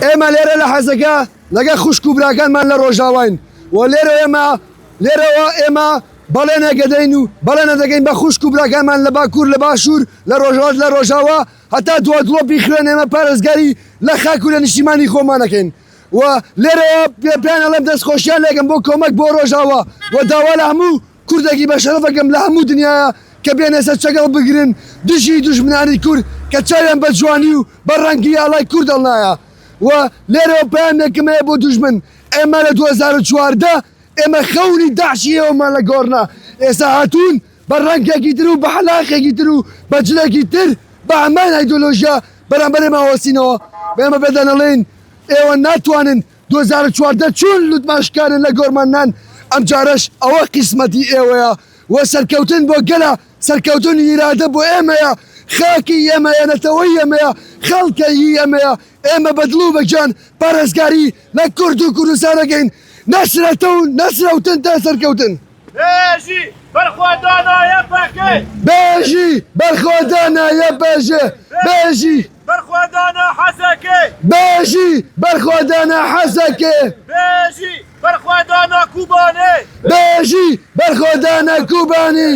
ئێمە لێرە لە حەزەکە لەگە خوشک و براکانمان لە ڕۆژاواین و لێرەوە ئێمە بەڵێنێکە دەین و بەڵێنە دەگەین بە خوشک و براکانمان لە باکوور لە باشوور لە ڕۆژهەڵات لە ڕۆژاوا هەتا دوا دڵۆپی خوێن ئێمە پارێزگاری لە خاک و لە نیشتیمانی خۆمانەکەین و لێرەوە پێیان ئەڵێم دەستخۆشیان لێگەم بۆ کۆمەک بۆ ڕۆژاوا و داوا لە هەموو کوردێکی بەشەرەفەکەم لە هەموو دنیاە کە بێنێ سەر چەگەڵ بگرن دژی دوژمنانی کورد کە چاویان بە جوانی و بە ڕەنگی ئاڵای کورد دڵنایە و لێرەوە پەیامێکم هەیە بۆ دوژمن ئێمە لە 2014 ئێمە خەونی داعشی ئێوەمان لە گۆڕنا ئێستا هاتوون بە ڕەنگێکی تر و بە حەلاقێکی تر و بە جلێکی تر بە هەمان ئایدۆلۆژیا بەرامبەر ئێمە هۆسینەوە بێمە بەدەنەڵێن ئێوە ناتوانن 2014 چۆن لوتماشکارن لە گۆرمانان ئەم جارەش ئەوە قیسمەتی ئێوەیە و سەرکەوتن بۆ گەلە سەرکەوتنی ئیرادە بۆ ئێمەیە خاکی ئێمەیە نەتەوەی ئێمەیە خەڵکەی ئێمەیە ئێمە بەدڵ و بەجان پارێزگاری لە کورد و کوردستانەکەین نەسرەوتن تا سەرکەوتن بێژی بەرخوادانایە پەکێ بێژی بەرخوادانایە بێژێ بێژی بەرخوادانە حەزەکێ بێژی بەرخوادانە حەزەکێ بێژی بەرخوادانە کوبانێ بێژی بەرخوادانە کوبانی